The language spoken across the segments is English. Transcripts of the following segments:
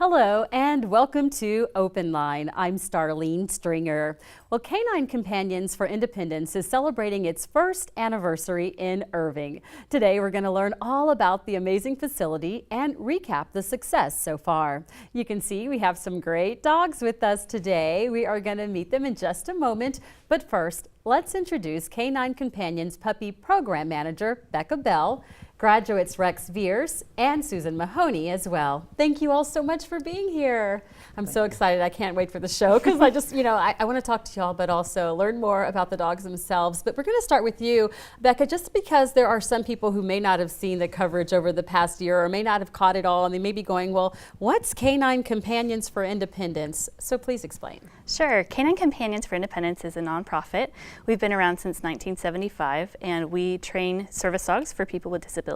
Hello and welcome to Open Line. I'm Starlene Stringer. Well, Canine Companions for Independence is celebrating its first anniversary in Irving. Today we're going to learn all about the amazing facility and recap the success so far. You can see we have some great dogs with us today. We are going to meet them in just a moment, but first let's introduce Canine Companions Puppy Program Manager Becca Bell, graduates Rex Veers and Susan Mahoney as well. Thank you all so much for being here. I'm so excited. I can't wait for the show because I just, I want to talk to y'all, but also learn more about the dogs themselves. But we're going to start with you, Becca, just because there are some people who may not have seen the coverage over the past year or may not have caught it all, and they may be going, well, what's Canine Companions for Independence? So please explain. Sure. Canine Companions for Independence is a nonprofit. We've been around since 1975, and we train service dogs for people with disabilities.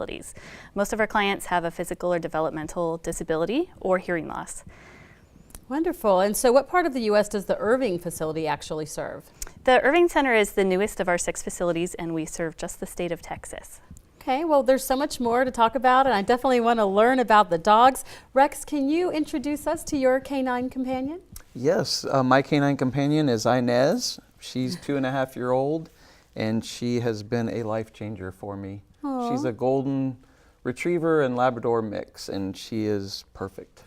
Most of our clients have a physical or developmental disability or hearing loss. Wonderful. And so what part of the U.S. does the Irving facility actually serve? The Irving Center is the newest of our 6 facilities, and we serve just the state of Texas. Okay, well, there's so much more to talk about, and I definitely want to learn about the dogs. Rex, can you introduce us to your canine companion? Yes, my canine companion is Inez. She's 2.5-year-old, and she has been a life changer for me. Aww. She's a golden retriever and Labrador mix, and she is perfect.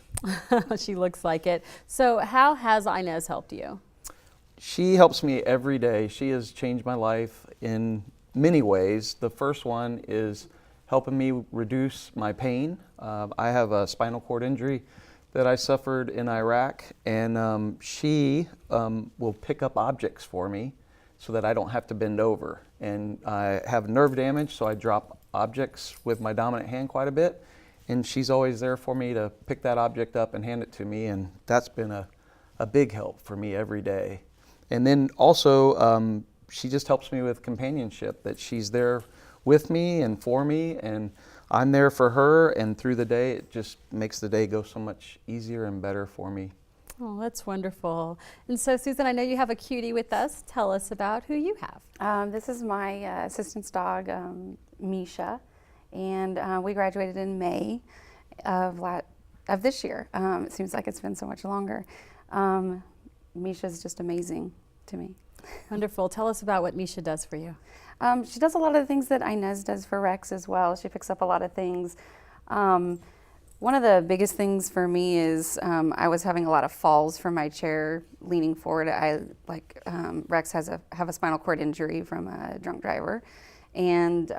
She looks like it. So how has Inez helped you? She helps me every day. She has changed my life in many ways. The first one is helping me reduce my pain. I have a spinal cord injury that I suffered in Iraq, and she will pick up objects for me so that I don't have to bend over. And I have nerve damage, so I drop objects with my dominant hand quite a bit, and she's always there for me to pick that object up and hand it to me, and that's been a big help for me every day. And then also, she just helps me with companionship, that she's there with me and for me, and I'm there for her, and through the day it just makes the day go so much easier and better for me. Oh, that's wonderful. And so, Susan, I know you have a cutie with us. Tell us about who you have. This is my assistant's dog, Misha, and we graduated in May of this year. It seems like it's been so much longer. Misha's just amazing to me. Wonderful. Tell us about what Misha does for you. She does a lot of the things that Inez does for Rex as well. She picks up a lot of things. One of the biggest things for me is I was having a lot of falls from my chair leaning forward. Rex have a spinal cord injury from a drunk driver, and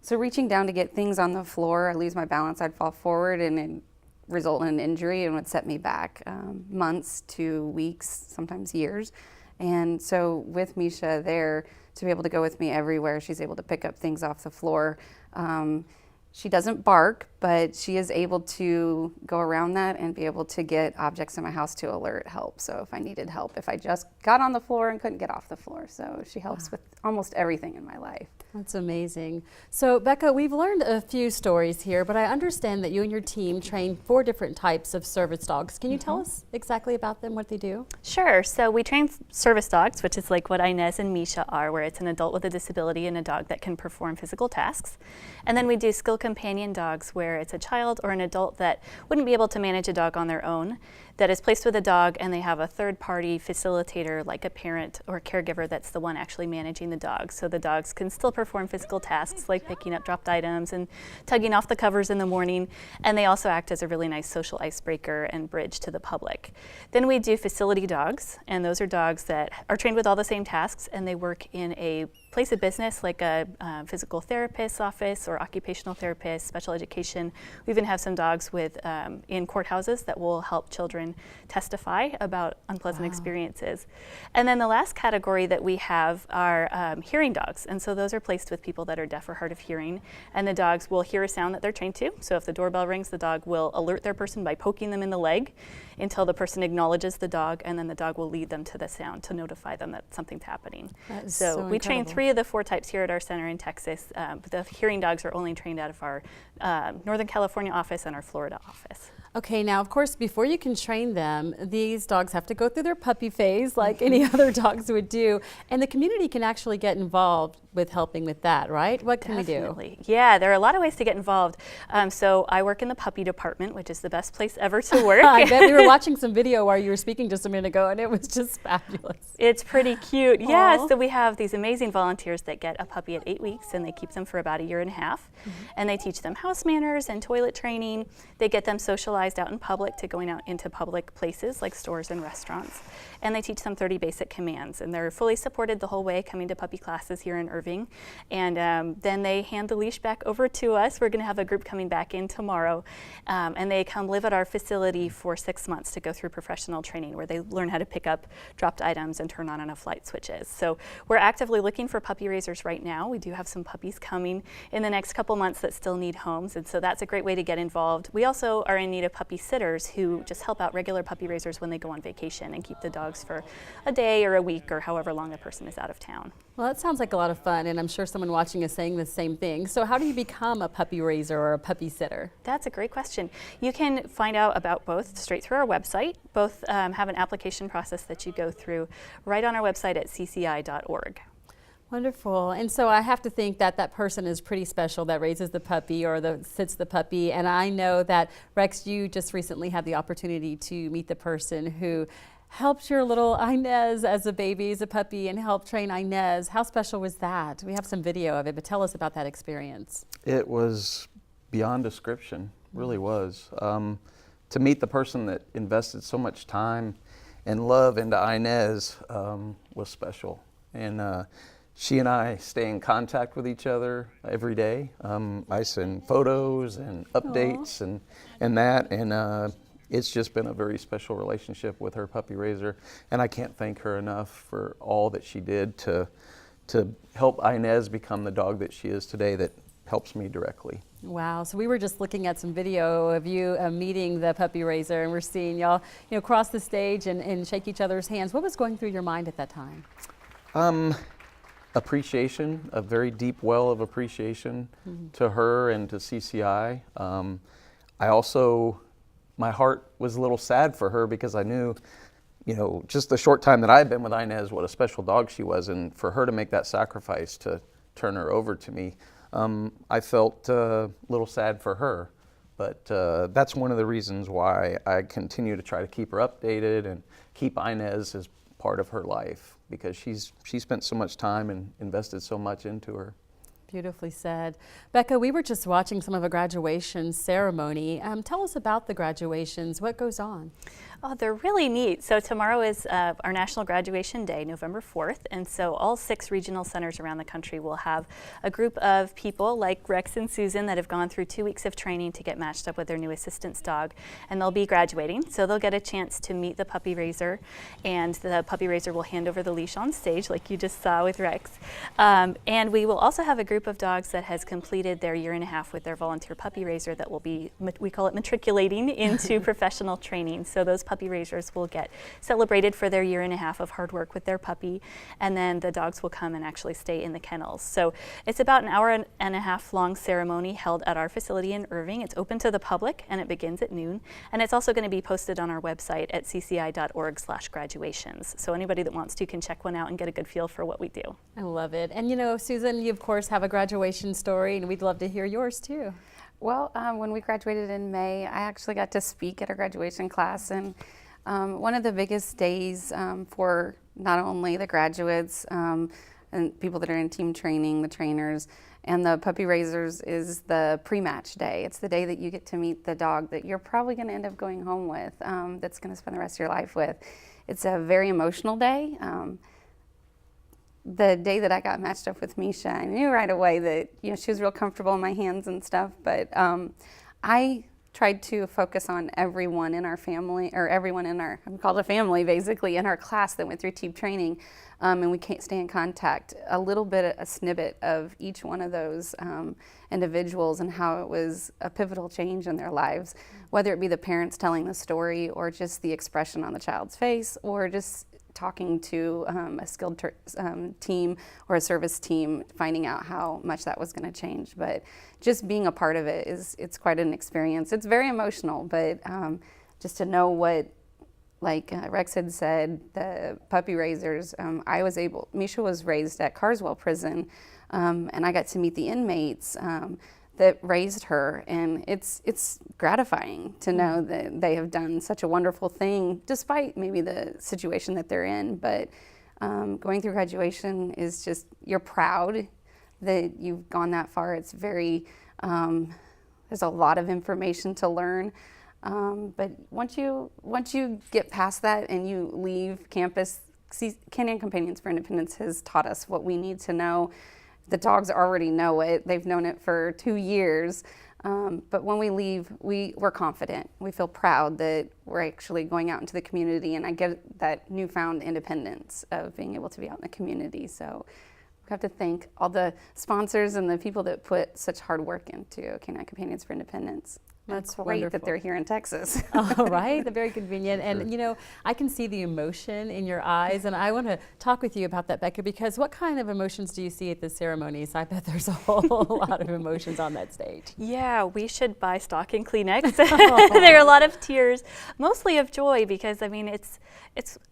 so reaching down to get things on the floor, I lose my balance, I'd fall forward, and it'd result in an injury and would set me back months to weeks, sometimes years. And so with Misha there, to be able to go with me everywhere, she's able to pick up things off the floor. She doesn't bark, but she is able to go around that and be able to get objects in my house to alert help. So if I needed help, if I just got on the floor and couldn't get off the floor. So she helps with almost everything in my life. That's amazing. So Becca, we've learned a few stories here, but I understand that you and your team train 4 different types of service dogs. Can you tell us exactly about them, what they do? Sure. So we train service dogs, which is like what Inez and Misha are, where it's an adult with a disability and a dog that can perform physical tasks. And then we do skill companion dogs, where it's a child or an adult that wouldn't be able to manage a dog on their own, that is placed with a dog, and they have a third-party facilitator, like a parent or caregiver, that's the one actually managing the dog. So the dogs can still perform physical tasks like picking up dropped items and tugging off the covers in the morning, and they also act as a really nice social icebreaker and bridge to the public. Then we do facility dogs, and those are dogs that are trained with all the same tasks, and they work in a place of business like a physical therapist's office or occupational therapist, special education. We even have some dogs with in courthouses that will help children testify about unpleasant experiences. And then the last category that we have are hearing dogs, and so those are placed with people that are deaf or hard of hearing, and the dogs will hear a sound that they're trained to. So if the doorbell rings, the dog will alert their person by poking them in the leg until the person acknowledges the dog, and then the dog will lead them to the sound to notify them that something's happening. So we train 3 of the 4 types here at our center in Texas. But the hearing dogs are only trained out of our Northern California office and our Florida office. Okay, now of course, before you can train them, these dogs have to go through their puppy phase like any other dogs would do, and the community can actually get involved with helping with that, right? What can we do? Definitely. Yeah, there are a lot of ways to get involved. So I work in the puppy department, which is the best place ever to work. I bet we were watching some video while you were speaking just a minute ago, and it was just fabulous. It's pretty cute. Yeah, Aww. so we have these amazing volunteers that get a puppy at 8 weeks, and they keep them for about 1.5 years. And they teach them house manners and toilet training. They get them socialized out in public to going out into public places like stores and restaurants. And they teach them 30 basic commands. And they're fully supported the whole way coming to puppy classes here in Irving. And then they hand the leash back over to us. We're going to have a group coming back in tomorrow. And they come live at our facility for 6 months to go through professional training where they learn how to pick up dropped items and turn on and off light switches. So we're actively looking for puppy raisers right now. We do have some puppies coming in the next couple months that still need homes. And so that's a great way to get involved. We also are in need of puppy sitters who just help out regular puppy raisers when they go on vacation and keep the dogs for a day or a week or however long a person is out of town. Well, that sounds like a lot of fun, and I'm sure someone watching is saying the same thing. So how do you become a puppy raiser or a puppy sitter? That's a great question. You can find out about both straight through our website. Both have an application process that you go through right on our website at cci.org. Wonderful. And so I have to think that that person is pretty special that raises the puppy or sits the puppy. And I know that, Rex, you just recently had the opportunity to meet the person who helped your little Inez as a baby, as a puppy, and helped train Inez. How special was that? We have some video of it, but tell us about that experience. It was beyond description, really was. To meet the person that invested so much time and love into Inez was special. And she and I stay in contact with each other every day. I send photos and updates and that, and it's just been a very special relationship with her puppy raiser. And I can't thank her enough for all that she did to help Inez become the dog that she is today that helps me directly. Wow, so we were just looking at some video of you meeting the puppy raiser, and we're seeing y'all cross the stage and shake each other's hands. What was going through your mind at that time? Appreciation, a very deep well of appreciation to her and to CCI. I also, my heart was a little sad for her because I knew, just the short time that I had been with Inez, what a special dog she was, and for her to make that sacrifice to turn her over to me, I felt a little sad for her. But that's one of the reasons why I continue to try to keep her updated and keep Inez as part of her life, because she spent so much time and invested so much into her. Beautifully said. Becca, we were just watching some of a graduation ceremony. Tell us about the graduations. What goes on? Oh, they're really neat. So tomorrow is our National Graduation Day, November 4th, and so all 6 regional centers around the country will have a group of people like Rex and Susan that have gone through 2 weeks of training to get matched up with their new assistance dog, and they'll be graduating. So they'll get a chance to meet the puppy raiser, and the puppy raiser will hand over the leash on stage like you just saw with Rex. And we will also have a group of dogs that has completed their 1.5 years with their volunteer puppy raiser that will be, we call it matriculating into professional training. So those puppy raisers will get celebrated for their 1.5 years of hard work with their puppy, and then the dogs will come and actually stay in the kennels. So it's about an 1.5 hour long ceremony held at our facility in Irving. It's open to the public and it begins at noon, and it's also going to be posted on our website at cci.org/graduations. So anybody that wants to can check one out and get a good feel for what we do. I love it. And Susan, you of course have a graduation story, and we'd love to hear yours too. Well, when we graduated in May, I actually got to speak at a graduation class, and one of the biggest days for not only the graduates and people that are in team training, the trainers, and the puppy raisers is the pre-match day. It's the day that you get to meet the dog that you're probably going to end up going home with, that's going to spend the rest of your life with. It's a very emotional day. The day that I got matched up with Misha, I knew right away that she was real comfortable in my hands and stuff, but I tried to focus on everyone in our family, or everyone in our, I'm called a family basically, in our class that went through team training, and we can't stay in contact. A little bit, a snippet of each one of those individuals and how it was a pivotal change in their lives, whether it be the parents telling the story or just the expression on the child's face, or just talking to a skilled team or a service team, finding out how much that was going to change. But just being a part of it it's quite an experience. It's very emotional, but just to know what like Rex had said, the puppy raisers, Misha was raised at Carswell Prison, and I got to meet the inmates that raised her, and it's gratifying to know that they have done such a wonderful thing, despite maybe the situation that they're in. But going through graduation is just, you're proud that you've gone that far. It's very, there's a lot of information to learn. But once you get past that and you leave campus, Canine Companions for Independence has taught us what we need to know. The dogs already know it. They've known it for 2 years. But when we leave, we're confident. We feel proud that we're actually going out into the community, and I get that newfound independence of being able to be out in the community. So we have to thank all the sponsors and the people that put such hard work into Canine Companions for Independence. That's great wonderful. that they're here in Texas. Oh, right, they're very convenient. And you know, I can see the emotion in your eyes, and I want to talk with you about that, Becca, because what kind of emotions do you see at the ceremonies? I bet there's a whole lot of emotions on that stage. Yeah, we should buy stocking Kleenex. There are a lot of tears, mostly of joy, because I mean, it's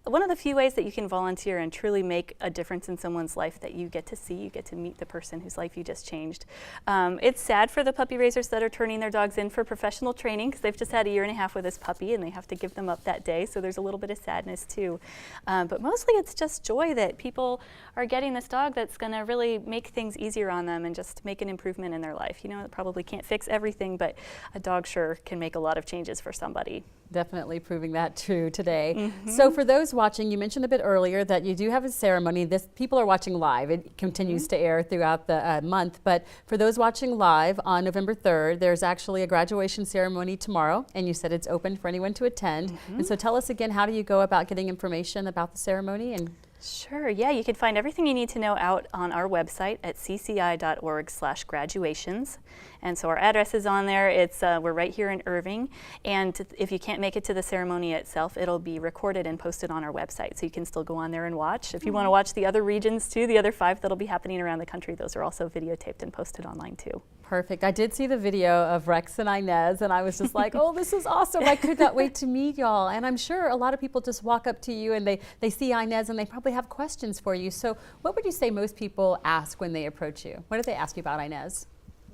one of the few ways that you can volunteer and truly make a difference in someone's life, that you get to see, you get to meet the person whose life you just changed. It's sad for the puppy raisers that are turning their dogs in for professional training, because they've just had 1.5 years with this puppy and they have to give them up that day, so there's a little bit of sadness too. But mostly it's just joy that people are getting this dog that's going to really make things easier on them and just make an improvement in their life. You know, it probably can't fix everything, but a dog sure can make a lot of changes for somebody. Definitely proving that true today. So for those watching, you mentioned a bit earlier that you do have a ceremony. People are watching live. It continues to air throughout the month. But for those watching live on November 3rd, there's actually a graduation ceremony tomorrow, and you said it's open for anyone to attend. And so tell us again, how do you go about getting information about the ceremony? And Sure, yeah, you can find everything you need to know out on our website at cci.org/graduations. And so our address is on there. We're right here in Irving. And if you can't make it to the ceremony itself, it'll be recorded and posted on our website. So you can still go on there and watch. If you want to watch the other regions too, the other 5 that'll be happening around the country, those are also videotaped and posted online too. perfect. I did see the video of Rex and Inez, and I was just like, oh, this is awesome. I could not wait to meet y'all. And I'm sure a lot of people just walk up to you and they see Inez and they probably have questions for you. So what would you say most people ask when they approach you? What do they ask you about Inez?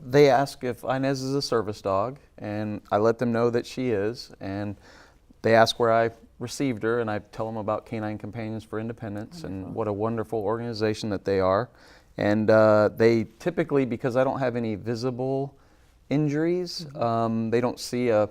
They ask if Inez is a service dog, and I let them know that she is. And they ask where I received her, and I tell them about Canine Companions for Independence and what a wonderful organization that they are. And they typically, because I don't have any visible injuries, they don't see a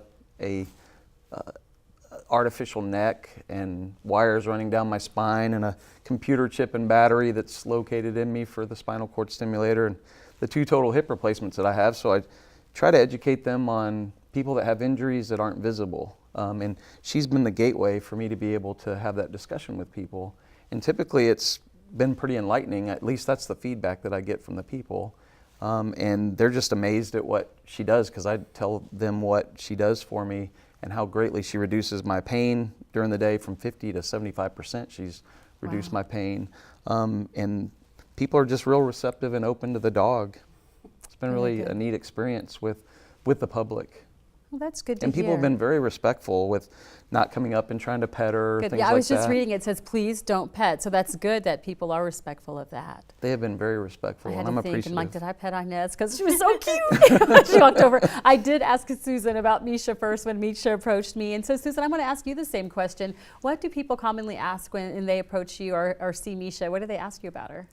artificial neck and wires running down my spine and a computer chip and battery that's located in me for the spinal cord stimulator and the 2 total hip replacements that I have. So I try to educate them on people that have injuries that aren't visible. And she's been the gateway for me to be able to have that discussion with people. And typically it's been pretty enlightening. At least that's the feedback that I get from the people. And they're just amazed at what she does, because I tell them what she does for me and how greatly she reduces my pain during the day from 50 to 75%. She's reduced my pain. And people are just real receptive and open to the dog. It's been really a neat experience with the public. Well, that's good to And people hear. have been very respectful with not coming up and trying to pet her, Good. things Yeah, I like was just that. reading it says, please don't pet. So that's good that people are respectful of that. They have been very respectful, I had and I'm to think, appreciative. I'm like, did I pet Inez? Because she was so cute. She walked over. I did ask Susan about Misha first when Misha approached me. And so, Susan, I'm going to ask you the same question. What do people commonly ask when they approach you or see Misha? What do they ask you about her?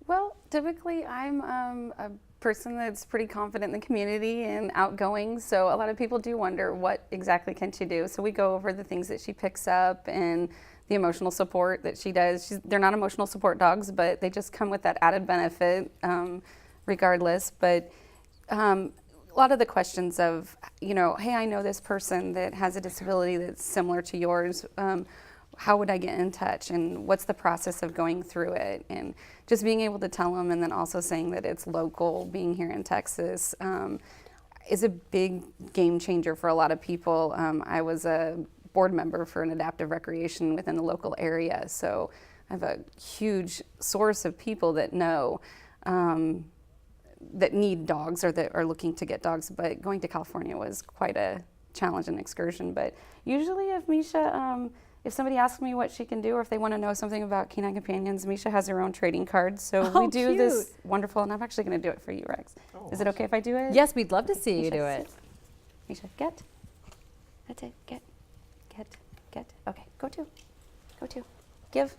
Well, typically I'm a person that's pretty confident in the community and outgoing, so a lot of people do wonder what exactly can she do. So we go over the things that she picks up and the emotional support that she does. They're not emotional support dogs, but they just come with that added benefit regardless. But a lot of the questions of, you know, hey, I know this person that has a disability that's similar to yours. How would I get in touch, and what's the process of going through it, and just being able to tell them, and then also saying that it's local, being here in Texas, is a big game changer for a lot of people. I was a board member for an adaptive recreation within the local area, so I have a huge source of people that know that need dogs or that are looking to get dogs. But going to California was quite a challenge and excursion. But usually if Misha if somebody asks me what she can do or if they want to know something about Canine Companions, Misha has her own trading cards. So Oh, we do cute. this wonderful, and I'm actually going to do it for you, Rex. Is it okay if I do it? Yes, we'd love to see you Misha, do it. sit. Misha, get. That's it. Get. Okay, go to. Give.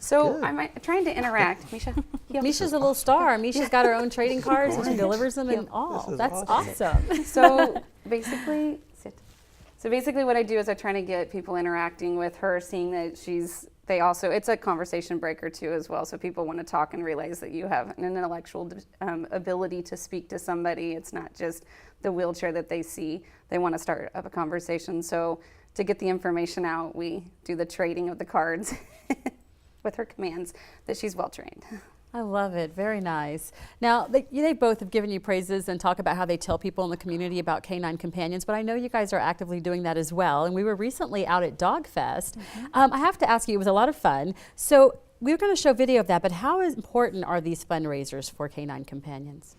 So Good. I'm trying to interact. Misha, heel. Misha's a little star. Misha's got her own trading cards and she delivers them and all. This is That's awesome. awesome. So basically, sit. So basically what I do is I try to get people interacting with her, seeing that it's a conversation breaker too as well. So people want to talk and realize that you have an intellectual ability to speak to somebody. It's not just the wheelchair that they see. They want to start up a conversation. So to get the information out, we do the trading of the cards with her commands that she's well trained. I love it. Very nice. Now, they both have given you praises and talk about how they tell people in the community about Canine Companions, but I know you guys are actively doing that as well. And we were recently out at Dog Fest. I have to ask you, it was a lot of fun. So we were going to show video of that, but how important are these fundraisers for Canine Companions?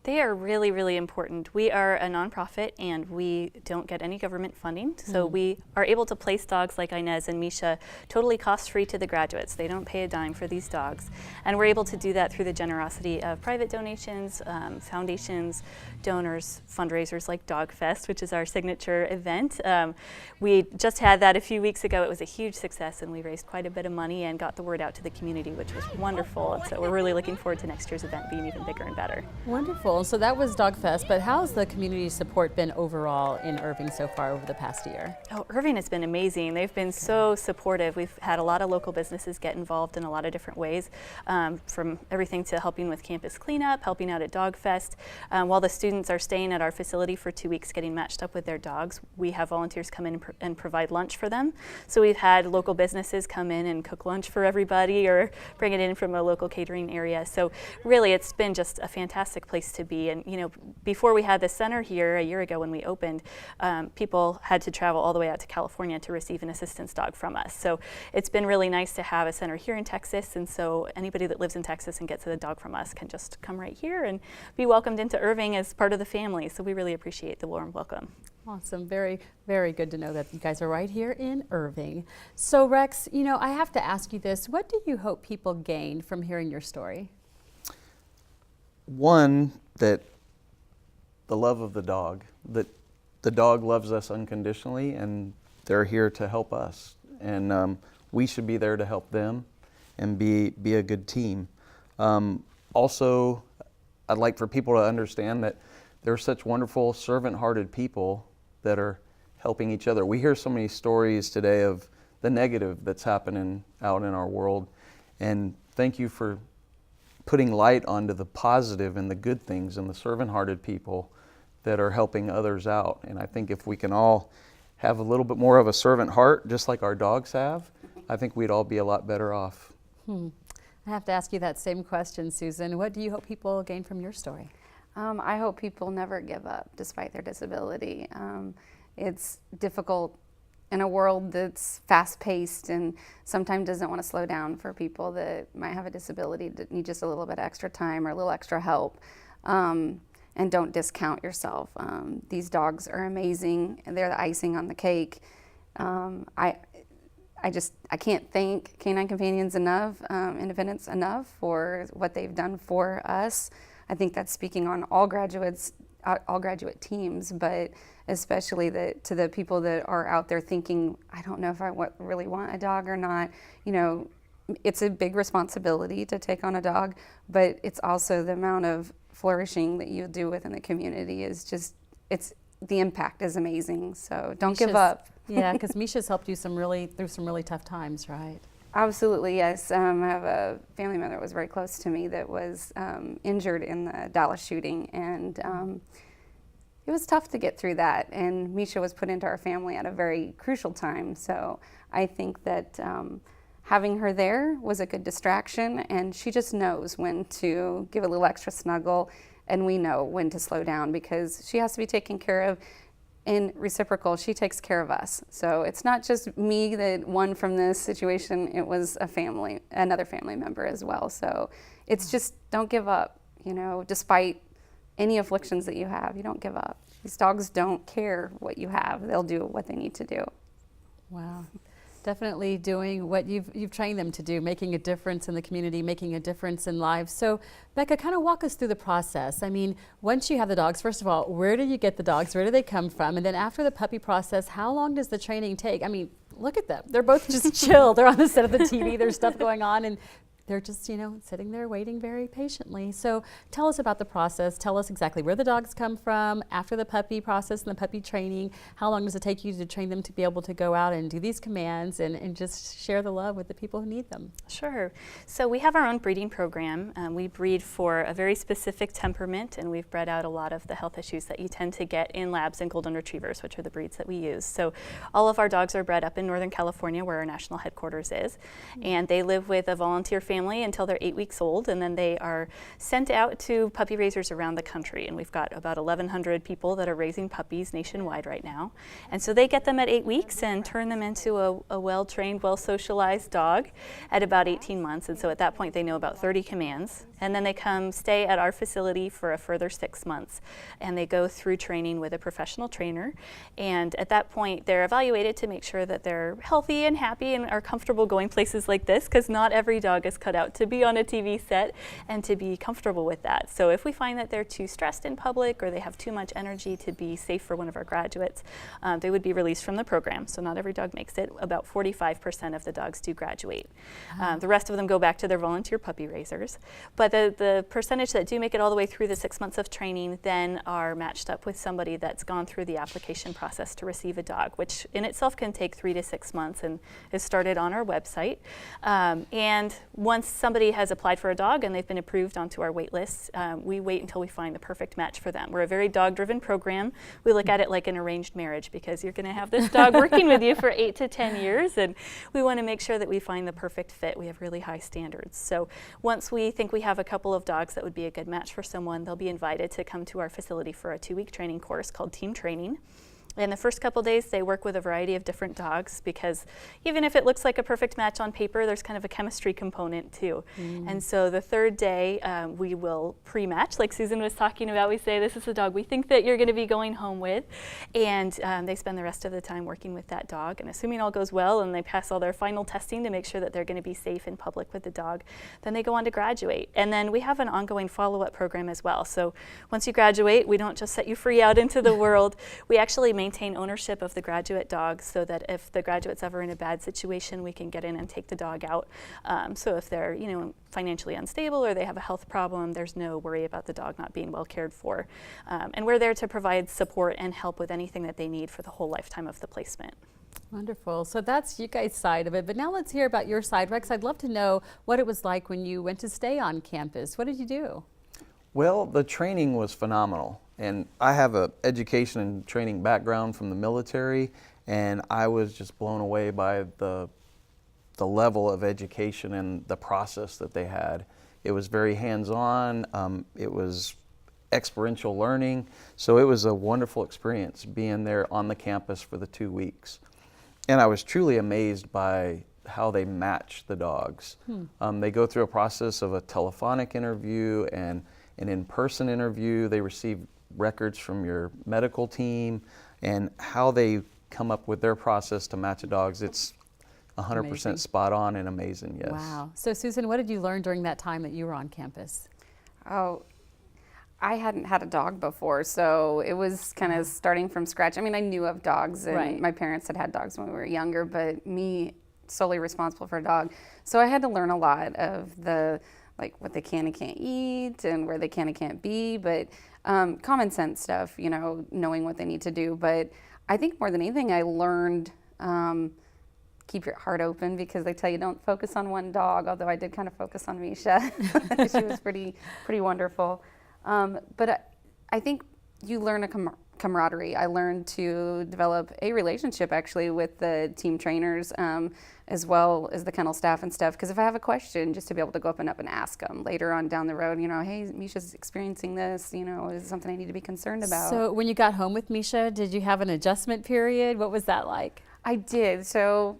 They are really, really important. We are a nonprofit and we don't get any government funding. So we are able to place dogs like Inez and Misha totally cost-free to the graduates. They don't pay a dime for these dogs. And we're able to do that through the generosity of private donations, foundations, donors, fundraisers like Dog Fest, which is our signature event. We just had that a few weeks ago. It was a huge success and we raised quite a bit of money and got the word out to the community, which was wonderful. And so we're really looking forward to next year's event being even bigger and better. Wonderful. So that was Dog Fest, but how's the community support been overall in Irving so far over the past year? Oh, Irving has been amazing. They've been so supportive. We've had a lot of local businesses get involved in a lot of different ways, from everything to helping with campus cleanup, helping out at Dog Fest. While the students are staying at our facility for 2 weeks getting matched up with their dogs, we have volunteers come in and provide lunch for them. So we've had local businesses come in and cook lunch for everybody or bring it in from a local catering area. So really it's been just a fantastic place to be. And you know, before we had the center here a year ago when we opened, people had to travel all the way out to California to receive an assistance dog from us. So it's been really nice to have a center here in Texas, and so anybody that lives in Texas and gets a dog from us can just come right here and be welcomed into Irving as part of the family. So we really appreciate the warm welcome. Awesome. Very, very good to know that you guys are right here in Irving. So Rex, you know, I have to ask you this. What do you hope people gain from hearing your story? One, that the love of the dog, that the dog loves us unconditionally and they're here to help us. And we should be there to help them and be a good team. Also, I'd like for people to understand that there are such wonderful servant-hearted people that are helping each other. We hear so many stories today of the negative that's happening out in our world. And thank you for putting light onto the positive and the good things and the servant-hearted people that are helping others out. And I think if we can all have a little bit more of a servant heart, just like our dogs have, I think we'd all be a lot better off. I have to ask you that same question, Susan. What do you hope people gain from your story? I hope people never give up despite their disability. It's difficult in a world that's fast-paced and sometimes doesn't want to slow down for people that might have a disability that need just a little bit extra time or a little extra help. And don't discount yourself. These dogs are amazing and they're the icing on the cake. I can't thank Canine Companions enough, Independence enough for what they've done for us. I think that's speaking on all graduate teams, but especially to the people that are out there thinking, I don't know if I really want a dog or not. You know, it's a big responsibility to take on a dog, but it's also the amount of flourishing that you do within the community is just, the impact is amazing. So don't give up. Yeah, because Misha's helped you through some really tough times, right? Absolutely, yes. I have a family member that was very close to me that was injured in the Dallas shooting, and it was tough to get through that. And Misha was put into our family at a very crucial time. So I think that having her there was a good distraction, and she just knows when to give a little extra snuggle, and we know when to slow down because she has to be taken care of. In reciprocal, she takes care of us. So it's not just me that won from this situation, it was another family member as well. So it's just, don't give up, you know, despite any afflictions that you have, you don't give up. These dogs don't care what you have, they'll do what they need to do. Wow. Definitely doing what you've trained them to do, making a difference in the community, making a difference in lives. So, Becca, kind of walk us through the process. I mean, once you have the dogs, first of all, where do you get the dogs? Where do they come from? And then after the puppy process, how long does the training take? I mean, look at them. They're both just chill. They're on the set of the TV. There's stuff going on, and they're just, sitting there waiting very patiently. So tell us about the process. Tell us exactly where the dogs come from after the puppy process and the puppy training. How long does it take you to train them to be able to go out and do these commands and just share the love with the people who need them? Sure. So we have our own breeding program. We breed for a very specific temperament, and we've bred out a lot of the health issues that you tend to get in labs and golden retrievers, which are the breeds that we use. So all of our dogs are bred up in Northern California, where our national headquarters is, and they live with a volunteer family until they're 8 weeks old, and then they are sent out to puppy raisers around the country. And we've got about 1,100 people that are raising puppies nationwide right now. And so they get them at 8 weeks and turn them into a well-trained, well-socialized dog at about 18 months. And so at that point, they know about 30 commands. And then they come stay at our facility for a further 6 months. And they go through training with a professional trainer. And at that point, they're evaluated to make sure that they're healthy and happy and are comfortable going places like this, because not every dog is cut out to be on a TV set and to be comfortable with that. So if we find that they're too stressed in public or they have too much energy to be safe for one of our graduates, they would be released from the program. So not every dog makes it. About 45% of the dogs do graduate. The rest of them go back to their volunteer puppy raisers. But the percentage that do make it all the way through the 6 months of training then are matched up with somebody that's gone through the application process to receive a dog, which in itself can take 3 to 6 months and is started on our website. And once somebody has applied for a dog and they've been approved onto our wait list, we wait until we find the perfect match for them. We're a very dog-driven program. We look at it like an arranged marriage, because you're going to have this dog working with you for 8 to 10 years, and we want to make sure that we find the perfect fit. We have really high standards. So once we think we have a couple of dogs that would be a good match for someone, they'll be invited to come to our facility for a 2-week training course called Team Training. And the first couple days, they work with a variety of different dogs, because even if it looks like a perfect match on paper, there's kind of a chemistry component too. And so the third day, we will pre-match, like Susan was talking about. We say, this is the dog we think that you're going to be going home with. And they spend the rest of the time working with that dog. And assuming all goes well and they pass all their final testing to make sure that they're going to be safe in public with the dog, then they go on to graduate. And then we have an ongoing follow-up program as well. So once you graduate, we don't just set you free out into the world. We actually maintain ownership of the graduate dog, so that if the graduate's ever in a bad situation, we can get in and take the dog out. So if they're financially unstable or they have a health problem, there's no worry about the dog not being well cared for. And we're there to provide support and help with anything that they need for the whole lifetime of the placement. Wonderful. So that's you guys' side of it. But now let's hear about your side. Rex, I'd love to know what it was like when you went to stay on campus. What did you do? Well, the training was phenomenal. And I have an education and training background from the military, and I was just blown away by the level of education and the process that they had. It was very hands-on. It was experiential learning. So it was a wonderful experience being there on the campus for the 2 weeks. And I was truly amazed by how they match the dogs. They go through a process of a telephonic interview and an in-person interview. They receive records from your medical team, and how they come up with their process to match the dogs. It's 100% amazing. Spot on and amazing, yes. Wow. So Susan, what did you learn during that time that you were on campus? Oh, I hadn't had a dog before, so it was kind of starting from scratch. I mean, I knew of dogs, and my parents had dogs when we were younger, but me solely responsible for a dog. So I had to learn a lot of what they can and can't eat and where they can and can't be, but common sense stuff, knowing what they need to do. But I think more than anything, I learned keep your heart open, because they tell you don't focus on one dog, although I did kind of focus on Misha. She was pretty wonderful. But I think you learn a camaraderie. I learned to develop a relationship actually with the team trainers, as well as the kennel staff and stuff. Because if I have a question, just to be able to go up and ask them later on down the road, hey, Misha's experiencing this, is it something I need to be concerned about? So when you got home with Misha, did you have an adjustment period? What was that like? I did. So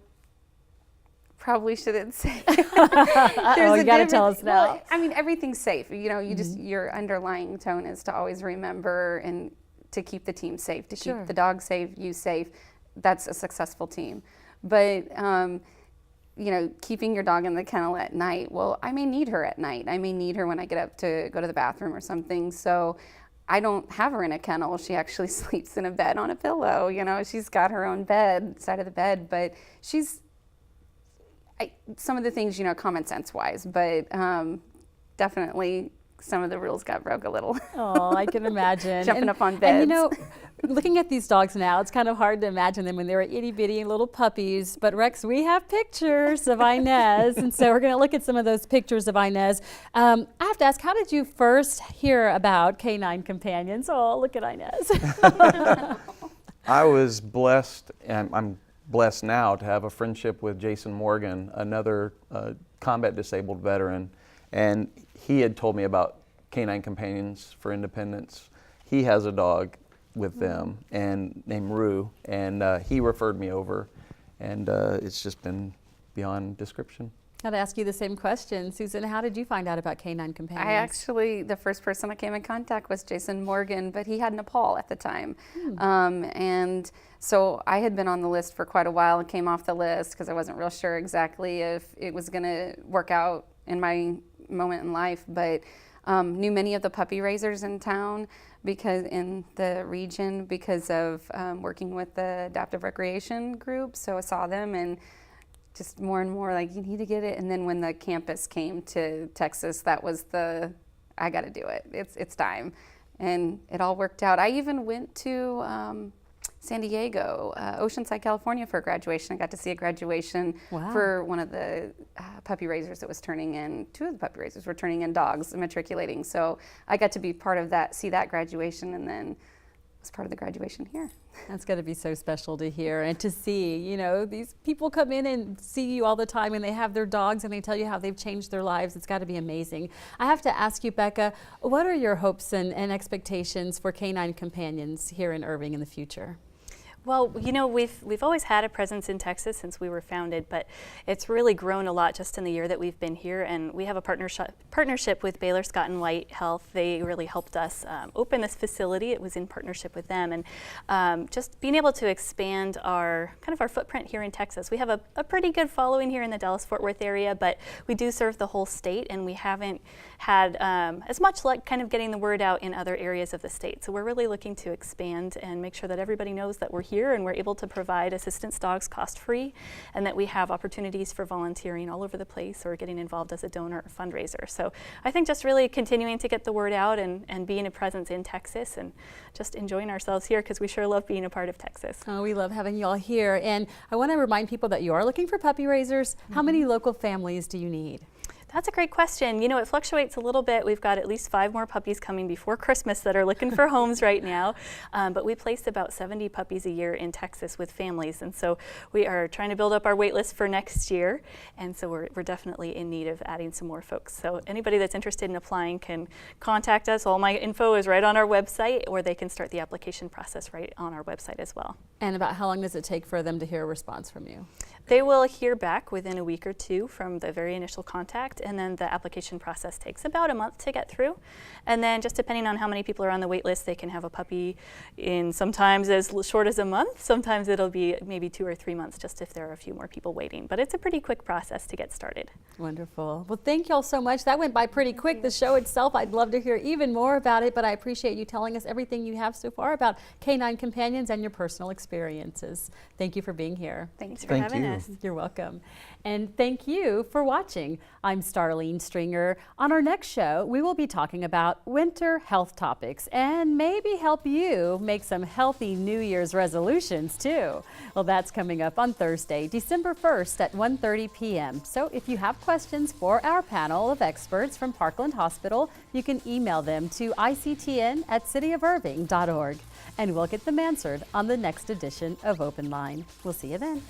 probably shouldn't say. Oh, you got to tell us now. Well, I mean, everything's safe. You just, your underlying tone is to always remember and to keep the team safe, to keep the dog safe, you safe. That's a successful team. But you know, keeping your dog in the kennel at night, well, I may need her at night. I may need her when I get up to go to the bathroom or something. So I don't have her in a kennel. She actually sleeps in a bed on a pillow. You know, she's got her own bed, side of the bed, but some of the things, you know, common sense wise, but definitely some of the rules got broke a little. Oh, I can imagine. Jumping up on beds. And you know, looking at these dogs now, it's kind of hard to imagine them when they were itty bitty little puppies. But Rex, we have pictures of Inez, and so we're going to look at some of those pictures of Inez. I have to ask, how did you first hear about Canine Companions? Oh, look at Inez. I was blessed, and I'm blessed now to have a friendship with Jason Morgan, another combat disabled veteran, and he had told me about Canine Companions for Independence. He has a dog with them and named Rue, and he referred me over, and it's just been beyond description. I'd ask you the same question. Susan, how did you find out about Canine Companions? The first person I came in contact was Jason Morgan, but he had Nepal at the time. And so I had been on the list for quite a while and came off the list because I wasn't real sure exactly if it was going to work out in my moment in life, but knew many of the puppy raisers in town because in the region because of working with the adaptive recreation group. So I saw them and just more and more like, you need to get it. And then when the campus came to Texas, that was I got to do it. It's time. And it all worked out. I even went to San Diego, Oceanside, California for graduation. I got to see a graduation for one of the puppy raisers that was turning in, two of the puppy raisers were turning in dogs, matriculating. So I got to be part of that, see that graduation, and then was part of the graduation here. That's going to be so special to hear and to see. You know, these people come in and see you all the time and they have their dogs and they tell you how they've changed their lives. It's got to be amazing. I have to ask you, Becca, what are your hopes and expectations for Canine Companions here in Irving in the future? Well, you know, we've always had a presence in Texas since we were founded, but it's really grown a lot just in the year that we've been here. And we have a partnership with Baylor Scott and White Health. They really helped us open this facility. It was in partnership with them, and just being able to expand our footprint here in Texas. We have a pretty good following here in the Dallas-Fort Worth area, but we do serve the whole state, and we haven't had as much luck kind of getting the word out in other areas of the state. So we're really looking to expand and make sure that everybody knows that we're here and we're able to provide assistance dogs cost-free, and that we have opportunities for volunteering all over the place or getting involved as a donor or fundraiser. So I think just really continuing to get the word out and being a presence in Texas and just enjoying ourselves here because we sure love being a part of Texas. Oh, we love having you all here. And I want to remind people that you are looking for puppy raisers. How many local families do you need? That's a great question. You know, it fluctuates a little bit. We've got at least 5 more puppies coming before Christmas that are looking for homes right now. But we place about 70 puppies a year in Texas with families. And so we are trying to build up our wait list for next year. And so we're definitely in need of adding some more folks. So anybody that's interested in applying can contact us. All my info is right on our website, or they can start the application process right on our website as well. And about how long does it take for them to hear a response from you? They will hear back within a week or 2 from the very initial contact, and then the application process takes about a month to get through. And then just depending on how many people are on the wait list, they can have a puppy in sometimes as short as a month. Sometimes it'll be maybe 2 or 3 months just if there are a few more people waiting. But it's a pretty quick process to get started. Wonderful. Well, thank you all so much. That went by pretty quick. The show itself, I'd love to hear even more about it, but I appreciate you telling us everything you have so far about Canine Companions and your personal experiences. Thank you for being here. Thanks for having us. You're welcome. And thank you for watching. I'm Starlene Stringer. On our next show, we will be talking about winter health topics and maybe help you make some healthy New Year's resolutions too. Well, that's coming up on Thursday, December 1st at 1:30 p.m. So if you have questions for our panel of experts from Parkland Hospital, you can email them to ictn@cityofirving.org, and we'll get them answered on the next edition of Open Line. We'll see you then.